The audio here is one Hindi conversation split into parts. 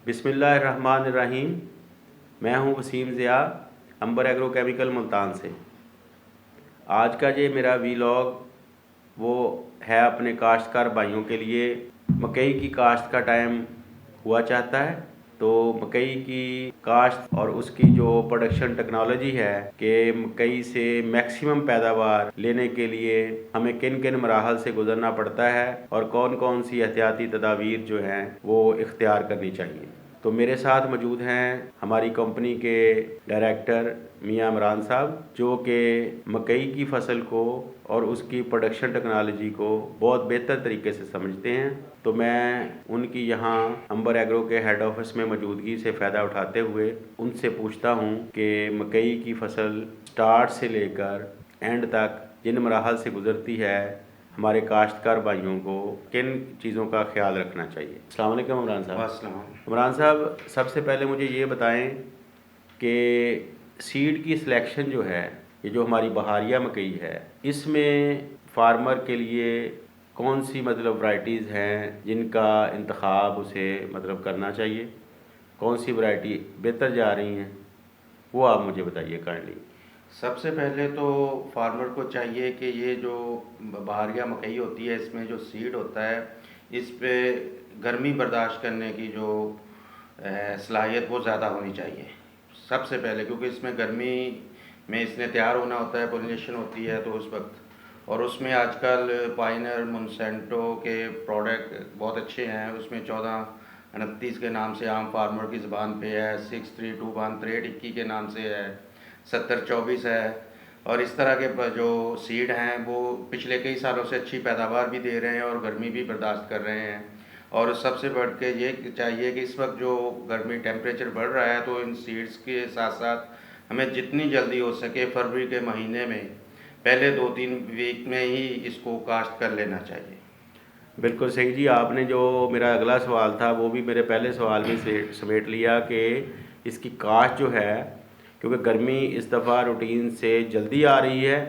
बिस्मिल्लाहिर्रहमानिर्रहीम। मैं हूं वसीम ज़िया, अंबर एग्रोकेमिकल मुल्तान से। आज का ये मेरा वीलॉग वो है अपने काश्तकार भाइयों के लिए। मकई की काश्त का टाइम हुआ चाहता है, तो मकई की काश्त और उसकी जो प्रोडक्शन टेक्नोलॉजी है कि मकई से मैक्सिमम पैदावार लेने के लिए हमें किन किन मराहल से गुजरना पड़ता है और कौन कौन सी एहतियाती तदाबीर जो हैं वो इख्तियार करनी चाहिए। तो मेरे साथ मौजूद हैं हमारी कंपनी के डायरेक्टर मियां इमरान साहब, जो कि मकई की फसल को और उसकी प्रोडक्शन टेक्नोलॉजी को बहुत बेहतर तरीके से समझते हैं। तो मैं उनकी यहाँ अंबर एग्रो के हेड ऑफिस में मौजूदगी से फ़ायदा उठाते हुए उनसे पूछता हूँ कि मकई की फसल स्टार्ट से लेकर एंड तक जिन मराहल से गुज़रती है, हमारे काश्तकार भाइयों को किन चीज़ों का ख्याल रखना चाहिए। अस्सलाम वालेकुम इमरान साहब। इमरान साहब, सबसे पहले मुझे ये बताएं कि सीड की सिलेक्शन जो है, ये जो हमारी बहारिया मकई है, इसमें फार्मर के लिए कौन सी वैरायटीज़ हैं जिनका इंतखाब उसे करना चाहिए, कौन सी वैरायटी बेहतर जा रही हैं, वो आप मुझे बताइए काइंडली। सबसे पहले तो फार्मर को चाहिए कि ये जो बहारिया मकई होती है, इसमें जो सीड होता है, इस पे गर्मी बर्दाश्त करने की जो सलाहियत वो ज़्यादा होनी चाहिए सबसे पहले, क्योंकि इसमें गर्मी में इसने तैयार होना होता है, पोलिनेशन होती है तो उस वक्त। और उसमें आजकल पाइनर मोनसेंटो के प्रोडक्ट बहुत अच्छे हैं। उसमें 1429 के नाम से आम फार्मर की ज़बान पे है, 632 के नाम से है, 7024 है। और इस तरह के जो सीड हैं वो पिछले कई सालों से अच्छी पैदावार भी दे रहे हैं और गर्मी भी बर्दाश्त कर रहे हैं। और सबसे बढ़ के ये चाहिए कि इस वक्त जो गर्मी टेम्परेचर बढ़ रहा है, तो इन सीड्स के साथ साथ हमें जितनी जल्दी हो सके फरवरी के महीने में पहले 2-3 वीक में ही इसको काश्त कर लेना चाहिए। बिल्कुल सही जी। आपने जो मेरा अगला सवाल था वो भी मेरे पहले सवाल में से समेट लिया कि इसकी काश्त जो है, क्योंकि गर्मी इस दफ़ा रूटीन से जल्दी आ रही है,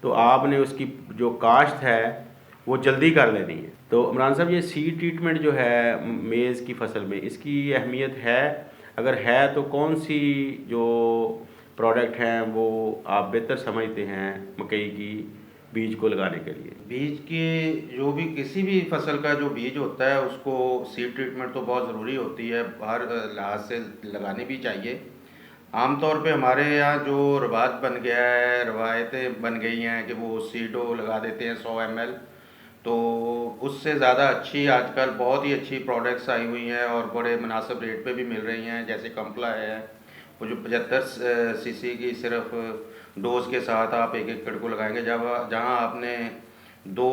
तो आपने उसकी जो काश्त है वो जल्दी कर लेनी है। तो इमरान साहब, ये सीड ट्रीटमेंट जो है मेज़ की फसल में, इसकी अहमियत है? अगर है तो कौन सी जो प्रोडक्ट हैं वो आप बेहतर समझते हैं मकई की बीज को लगाने के लिए? बीज के जो भी किसी भी फसल का जो बीज होता है उसको सीड ट्रीटमेंट तो बहुत ज़रूरी होती है, हर लिहाज से लगानी भी चाहिए। आमतौर पे हमारे यहाँ जो रवाज बन गया है, रवायतें बन गई हैं कि वो सीडो लगा देते हैं 100 ml। तो उससे ज़्यादा अच्छी आजकल बहुत ही अच्छी प्रोडक्ट्स आई हुई हैं और बड़े मुनासिब रेट पे भी मिल रही हैं, जैसे कंपला है, वो जो 75 सीसी की सिर्फ डोज के साथ आप 1 एकड़ को लगाएंगे। जब जहाँ आपने दो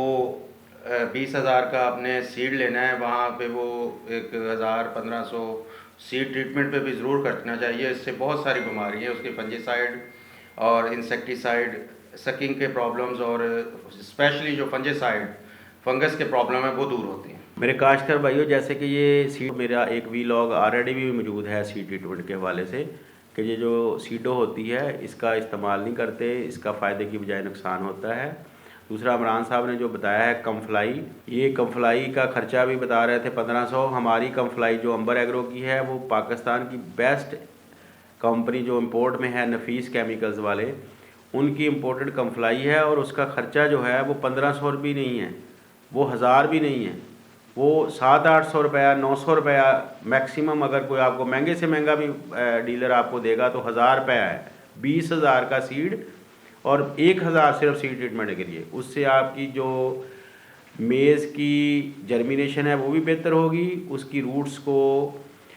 20,000 का आपने सीड लेना है, वहाँ पे वो 1,000-1,500 सीड ट्रीटमेंट पे भी ज़रूर खर्चना चाहिए। इससे बहुत सारी बीमारी है, उसके फंजीसाइड और इंसेक्टिसाइड, सकिंग के प्रॉब्लम्स और स्पेशली जो फंजीसाइड फंगस के प्रॉब्लम है वो दूर होती हैं। मेरे काश्तकार भाइयों, जैसे कि ये सीड, मेरा एक वीलॉग ऑलरेडी भी मौजूद है सीड ट्रीटमेंट के हवाले से, कि ये जो सीडो होती है इसका इस्तेमाल नहीं करते, इसका फ़ायदे की बजाय नुकसान होता है। दूसरा, इमरान साहब ने जो बताया है कमफ्लाई, ये कमफ्लाई का ख़र्चा भी बता रहे थे 1500। हमारी कमफ्लाई जो अंबर एग्रो की है वो पाकिस्तान की बेस्ट कंपनी जो इंपोर्ट में है, नफीस केमिकल्स वाले, उनकी इम्पोर्टेड कमफ्लाई है और उसका ख़र्चा जो है वो 1500 भी नहीं है, वो 1000 भी नहीं है, वो 700-800 रुपया, 900 रुपया मैक्सिमम। अगर कोई आपको महंगे से महंगा भी डीलर आपको देगा तो 1000 रुपया है। 20,000 का सीड और 1,000 सिर्फ सीड ट्रीटमेंट के लिए। उससे आपकी जो मेज़ की जर्मिनेशन है वो भी बेहतर होगी, उसकी रूट्स को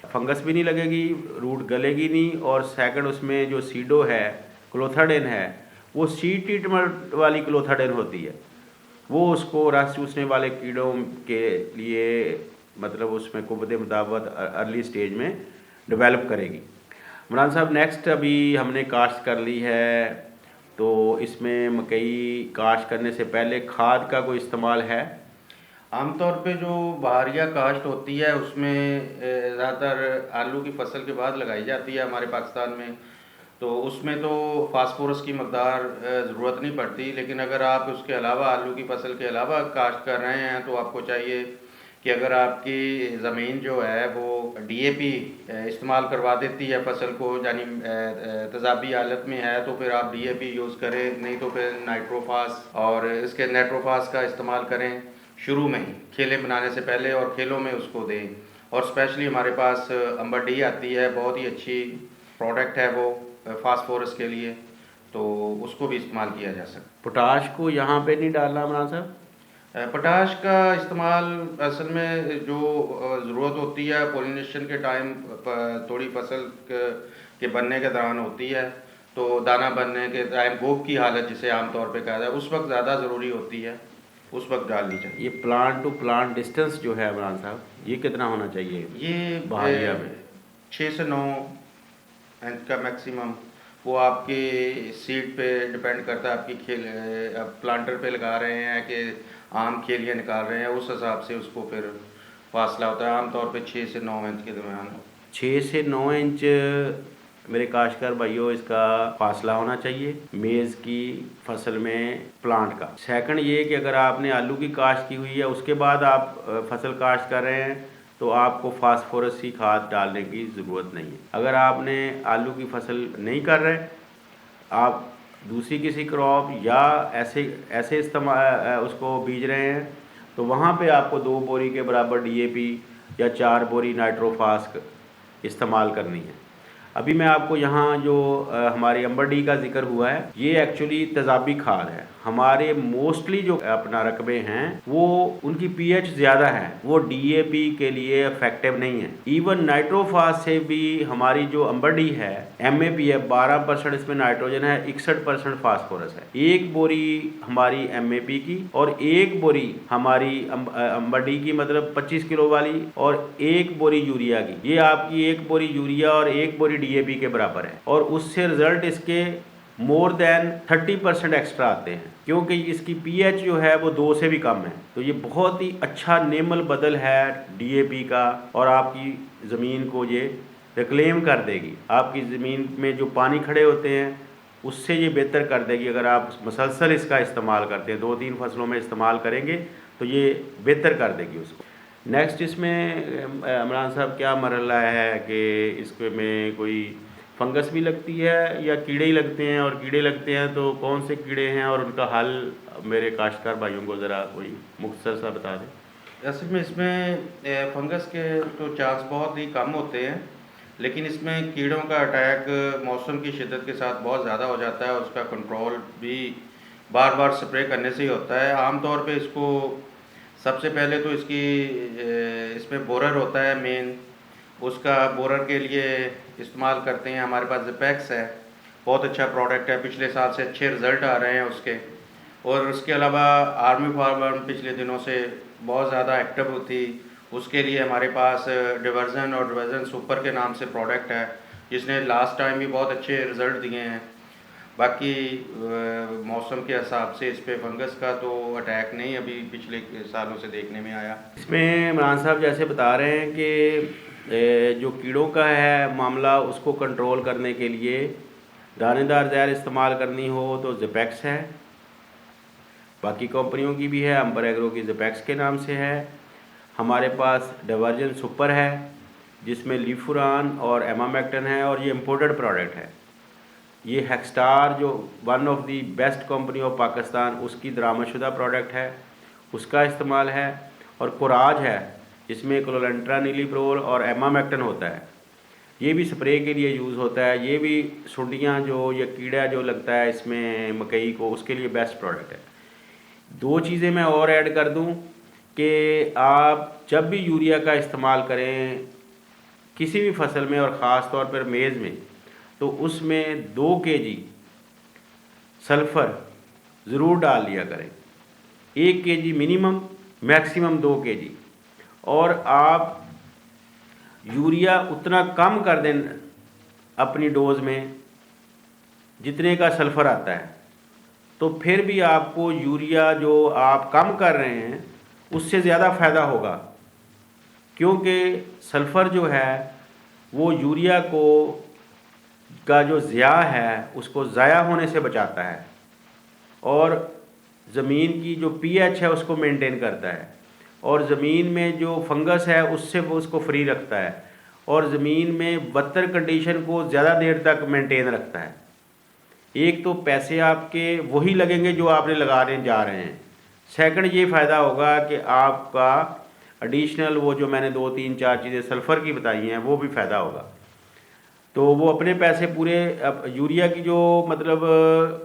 फंगस भी नहीं लगेगी, रूट गलेगी नहीं। और सेकंड, उसमें जो सीडो है, क्लोथाडेन है, वो सीड ट्रीटमेंट वाली क्लोथाडेन होती है, वो उसको रस चूसने वाले कीड़ों के लिए उसमें कुव्वत मुदावत अर्ली स्टेज में डेवलप करेगी। इमरान साहब, नेक्स्ट अभी हमने काश्त कर ली है, तो इसमें मकई काश्त करने से पहले खाद का कोई इस्तेमाल है? आमतौर पे जो बहारिया काश्त होती है उसमें ज़्यादातर आलू की फसल के बाद लगाई जाती है हमारे पाकिस्तान में। तो उसमें तो फास्फोरस की मकदार ज़रूरत नहीं पड़ती, लेकिन अगर आप उसके अलावा आलू की फसल के अलावा काश्त कर रहे हैं तो आपको चाहिए कि अगर आपकी ज़मीन जो है वो डीएपी इस्तेमाल करवा देती है फसल को, यानी तेज़ाबी हालत में है, तो फिर आप डीएपी यूज़ करें, नहीं तो फिर नाइट्रोफास और इसके नाइट्रोफास का इस्तेमाल करें शुरू में ही, खेलें बनाने से पहले, और खेलों में उसको दें। और स्पेशली हमारे पास अंबर डी आती है, बहुत ही अच्छी प्रोडक्ट है वो फास्फोरस के लिए, तो उसको भी इस्तेमाल किया जा सकता है। पोटाश को यहाँ पे नहीं डालना इमरान साहब? पोटाश का इस्तेमाल असल में जो ज़रूरत होती है पोलिनेशन के टाइम, थोड़ी फसल के बनने के दौरान होती है, तो दाना बनने के टाइम गोब की हालत जिसे आमतौर पे कहा जाए, उस वक्त ज़्यादा ज़रूरी होती है, उस वक्त डालनी चाहिए। ये प्लांट टू प्लांट डिस्टेंस जो है इमरान साहब, ये कितना होना चाहिए ये बहारिया में? 6 से 9 इंच का मैक्सिमम, वो आपके सीड पे डिपेंड करता है, आपकी खेल आप प्लांटर पे लगा रहे हैं कि आम खेलियाँ निकाल रहे हैं, उस हिसाब से उसको फिर फासला होता है, आमतौर पे 6 से 9 इंच के दरमियान। 6 से 9 इंच मेरे काश्तकार भाइयों इसका फासला होना चाहिए मेज़ की फसल में प्लांट का। सेकंड ये कि अगर आपने आलू की काश्त की हुई है, उसके बाद आप फसल काश्त कर रहे हैं, तो आपको फास्फोरस की खाद डालने की ज़रूरत नहीं है। अगर आपने आलू की फसल नहीं कर रहे, आप दूसरी किसी क्रॉप या ऐसे ऐसे इस्तेमाल उसको बीज रहे हैं, तो वहाँ पे आपको 2 बोरी के बराबर डीएपी या 4 बोरी नाइट्रोफास इस्तेमाल करनी है। अभी मैं आपको यहाँ जो हमारी अंबर डी का जिक्र हुआ है, ये एक्चुअली तेज़ाबी खाद है। हमारे मोस्टली जो अपना रकबे हैं वो उनकी पीएच ज़्यादा है, वो डीएपी के लिए इफेक्टिव नहीं है। इवन नाइट्रोफास से भी हमारी जो अंबर डी है एमएपी है, 12% इसमें नाइट्रोजन है, 61% फास्फोरस है। एक बोरी हमारी एमएपी की और एक बोरी हमारी अंबर डी की, मतलब 25 किलो वाली, और एक बोरी यूरिया की, ये आपकी एक बोरी यूरिया और एक बोरी डीएपी के बराबर है। और उससे रिजल्ट इसके मोर देन 30% एक्स्ट्रा आते हैं, क्योंकि इसकी पीएच जो है वो 2 से भी कम है। तो ये बहुत ही अच्छा नेमल बदल है डीएपी का, और आपकी ज़मीन को ये रिक्लेम कर देगी। आपकी ज़मीन में जो पानी खड़े होते हैं उससे ये बेहतर कर देगी। अगर आप मसलसल इसका इस्तेमाल करते हैं, 2-3 फसलों में इस्तेमाल करेंगे, तो ये बेहतर कर देगी उसको। नेक्स्ट इसमें इमरान साहब क्या मरहला है कि इसमें कोई फंगस भी लगती है या कीड़े ही लगते हैं? और कीड़े लगते हैं तो कौन से कीड़े हैं और उनका हल मेरे काश्तकार भाइयों को ज़रा कोई मुख्तसर सा बता दें। असल में इसमें फंगस के तो चांस बहुत ही कम होते हैं, लेकिन इसमें कीड़ों का अटैक मौसम की शिद्दत के साथ बहुत ज़्यादा हो जाता है। उसका कंट्रोल भी बार बार स्प्रे करने से ही होता है। आमतौर पे इसको सबसे पहले तो इसमें बोरर होता है मेन, उसका बोरर के लिए इस्तेमाल करते हैं। हमारे पास ज़िपेक्स है, बहुत अच्छा प्रोडक्ट है, पिछले साल से अच्छे रिज़ल्ट आ रहे हैं उसके। और उसके अलावा आर्मी फार्म पिछले दिनों से बहुत ज़्यादा एक्टिव होती, उसके लिए हमारे पास डिवर्जन और डिवर्जन सुपर के नाम से प्रोडक्ट है, जिसने लास्ट टाइम भी बहुत अच्छे रिज़ल्ट दिए हैं। बाकी मौसम के हिसाब से इस पे फंगस का तो अटैक नहीं अभी पिछले सालों से देखने में आया। इसमें इमरान साहब जैसे बता रहे हैं कि जो कीड़ों का है मामला, उसको कंट्रोल करने के लिए दानेदार जहर इस्तेमाल करनी हो तो ज़िपेक्स है, बाकी कंपनियों की भी है, अंबर एग्रो की ज़िपेक्स के नाम से है। हमारे पास डिवर्जन सुपर है जिसमें लीफुरान और एमामेक्टन है, और ये इम्पोर्टेड प्रोडक्ट है। ये हेक्सटार जो one of the best company of Pakistan, उसकी दरामदशुदा प्रोडक्ट है, उसका इस्तेमाल है। और कोराज है जिसमें क्लोरेंट्रा नीलीप्रोल और एमामेक्टन होता है, ये भी स्प्रे के लिए यूज़ होता है। ये भी सुंडियाँ जो या कीड़ा जो लगता है इसमें मकई को, उसके लिए बेस्ट प्रोडक्ट है। 2 चीज़ें मैं और ऐड कर दूं कि आप जब भी यूरिया का इस्तेमाल करें किसी भी फसल में, और ख़ास तौर पर मेज़ में, तो उसमें 2 kg सल्फ़र ज़रूर डाल लिया करें। 1 kg मिनिमम, मैक्सिमम 2 kg। और आप यूरिया उतना कम कर दें अपनी डोज में जितने का सल्फ़र आता है, तो फिर भी आपको यूरिया जो आप कम कर रहे हैं उससे ज़्यादा फ़ायदा होगा, क्योंकि सल्फ़र जो है वो यूरिया को का जो ज़िया है उसको ज़ाया होने से बचाता है, और ज़मीन की जो पीएच है उसको मेंटेन करता है। और ज़मीन में जो फंगस है उससे वो उसको फ्री रखता है, और ज़मीन में बदतर कंडीशन को ज़्यादा देर तक मेंटेन रखता है। एक तो पैसे आपके वही लगेंगे जो आपने लगाने जा रहे हैं। सेकंड ये फ़ायदा होगा कि आपका एडिशनल वो जो मैंने 2 3 4 चीज़ें सल्फ़र की बताई हैं वो भी फ़ायदा होगा। तो वो अपने पैसे पूरे यूरिया की जो मतलब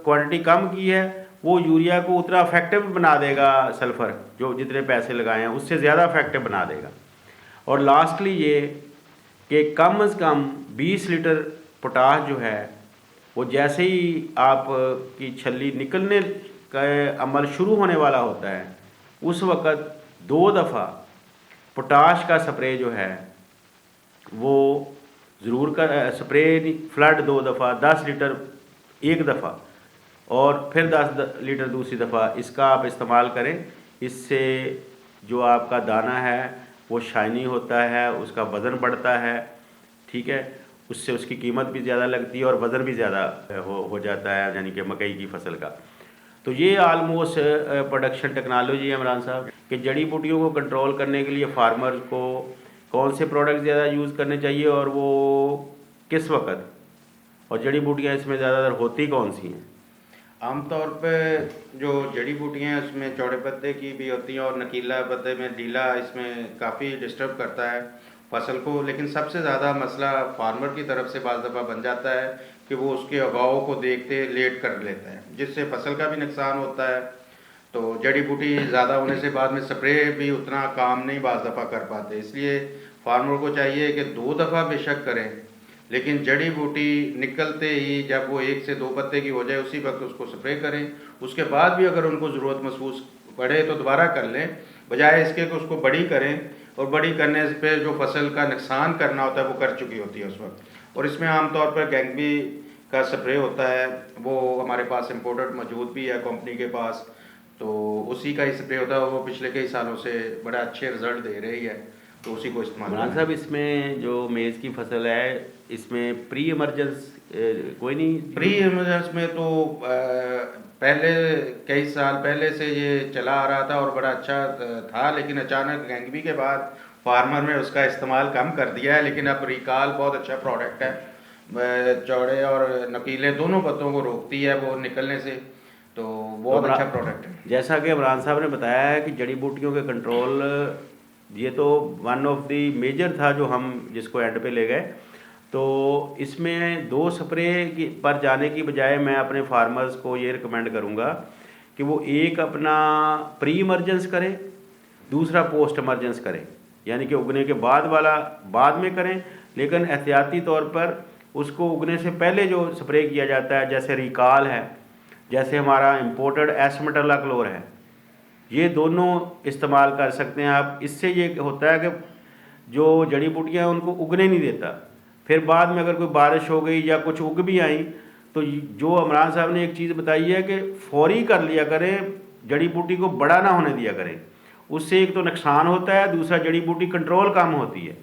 क्वांटिटी कम की है, वो यूरिया को उतना अफेक्टिव बना देगा, सल्फ़र जो जितने पैसे लगाए हैं उससे ज़्यादा अफेक्टिव बना देगा। और लास्टली ये कि कम से कम 20 लीटर पोटाश जो है वो जैसे ही आप की छल्ली निकलने का अमल शुरू होने वाला होता है उस वक़्त 2 दफ़ा पोटाश का स्प्रे जो है वो ज़रूर कर, स्प्रे फ्लड 2 दफ़ा, 10 लीटर एक दफ़ा और फिर 10 लीटर दूसरी दफ़ा इसका आप इस्तेमाल करें। इससे जो आपका दाना है वो शाइनी होता है, उसका वज़न बढ़ता है, ठीक है, उससे उसकी कीमत भी ज़्यादा लगती है और वज़न भी ज़्यादा हो जाता है, यानी कि मकई की फसल का। तो ये आलमोस्ट प्रोडक्शन टेक्नोलॉजी है इमरान साहब कि जड़ी बूटियों को कंट्रोल करने के लिए फार्मर को कौन से प्रोडक्ट ज़्यादा यूज़ करने चाहिए और वो किस वक्त, और जड़ी बूटियाँ इसमें ज़्यादातर होती कौन सी हैं। आमतौर पे जो जड़ी बूटियाँ हैं उसमें चौड़े पत्ते की भी होती हैं और नकीला पत्ते में ढीला इसमें काफ़ी डिस्टर्ब करता है फसल को। लेकिन सबसे ज़्यादा मसला फार्मर की तरफ से बाज़ दफ़ा बन जाता है कि वो उसके अभाव को देखते लेट कर लेता है, जिससे फसल का भी नुकसान होता है। तो जड़ी बूटी ज़्यादा होने से बाद में स्प्रे भी उतना काम नहीं बाज़ दफ़ा कर पाते। इसलिए फार्मर को चाहिए कि 2 दफ़ा बेशक करें, लेकिन जड़ी बूटी निकलते ही जब वो 1 से 2 पत्ते की हो जाए उसी वक्त उसको स्प्रे करें। उसके बाद भी अगर उनको ज़रूरत महसूस पड़े तो दोबारा कर लें, बजाय इसके कि उसको बड़ी करें और बड़ी करने पे जो फसल का नुकसान करना होता है वो कर चुकी होती है उस वक्त। और इसमें आमतौर पर गैंगबी का स्प्रे होता है, वो हमारे पास इम्पोर्टेड मौजूद भी है कंपनी के पास, तो उसी का ही स्प्रे होता है। वो पिछले कई सालों से बड़े अच्छे रिजल्ट दे रही है, तो उसी को इस्तेमाल इमरान करें। साहब इसमें जो मेज़ की फसल है इसमें प्री इमरजेंस कोई नहीं। प्री इमरजेंस में तो पहले कई साल पहले से ये चला आ रहा था और बड़ा अच्छा था, लेकिन अचानक गैंगबी के बाद फार्मर ने उसका इस्तेमाल कम कर दिया है। लेकिन अब रिकाल बहुत अच्छा प्रोडक्ट है, चौड़े और नकीले दोनों पत्तों को रोकती है वो निकलने से, तो बहुत अच्छा प्रोडक्ट है। जैसा कि इमरान साहब ने बताया है कि जड़ी बूटियों के कंट्रोल ये तो वन ऑफ द मेजर था जो हम जिसको एंड पे ले गए। तो इसमें 2 स्प्रे पर जाने की बजाय मैं अपने फार्मर्स को ये रिकमेंड करूँगा कि वो एक अपना प्री इमरजेंस करें, दूसरा पोस्ट इमरजेंस करें, यानी कि उगने के बाद वाला बाद में करें, लेकिन एहतियाती तौर पर उसको उगने से पहले जो स्प्रे किया जाता है, जैसे रिकाल है, जैसे हमारा इम्पोर्टेड एसमेटालाक्लोर है, ये दोनों इस्तेमाल कर सकते हैं आप। इससे ये होता है कि जो जड़ी बूटियाँ उनको उगने नहीं देता, फिर बाद में अगर कोई बारिश हो गई या कुछ उग भी आई तो जो इमरान साहब ने एक चीज़ बताई है कि फौरी कर लिया करें, जड़ी बूटी को बड़ा ना होने दिया करें। उससे एक तो नुकसान होता है, दूसरा जड़ी बूटी कंट्रोल कम होती है।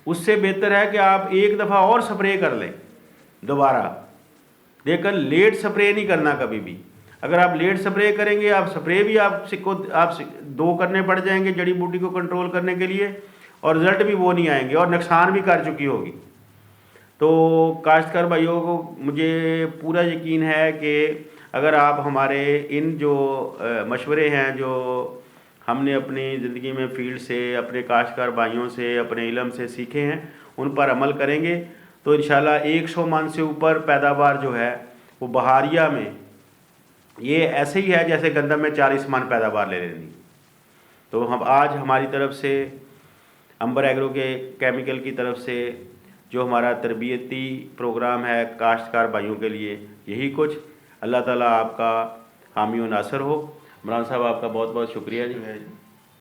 उससे बेहतर है कि आप एक दफ़ा और स्प्रे कर लें दोबारा, लेकिन लेट स्प्रे नहीं करना कभी भी। अगर आप लेट स्प्रे करेंगे, आप स्प्रे भी आप 2 करने पड़ जाएंगे जड़ी बूटी को कंट्रोल करने के लिए, और रिज़ल्ट भी वो नहीं आएंगे और नुकसान भी कर चुकी होगी। तो काश्तकार भाइयों को मुझे पूरा यकीन है कि अगर आप हमारे इन जो मशवरे हैं जो हमने अपनी ज़िंदगी में फील्ड से, अपने काश्तकार भाइयों से, अपने इल्म से सीखे हैं, उन पर अमल करेंगे तो इंशाल्लाह 100 मन से ऊपर पैदावार जो है वो बहारिया में ये ऐसे ही है जैसे गंदम में 40 मन पैदावार ले लेनी। तो हम आज हमारी तरफ से अंबर एग्रो के केमिकल की तरफ से जो हमारा तरबियती प्रोग्राम है काश्तकार भाइयों के लिए यही कुछ। अल्लाह ताला आपका हामी व नासर हो। इमरान साहब आपका बहुत बहुत शुक्रिया जी।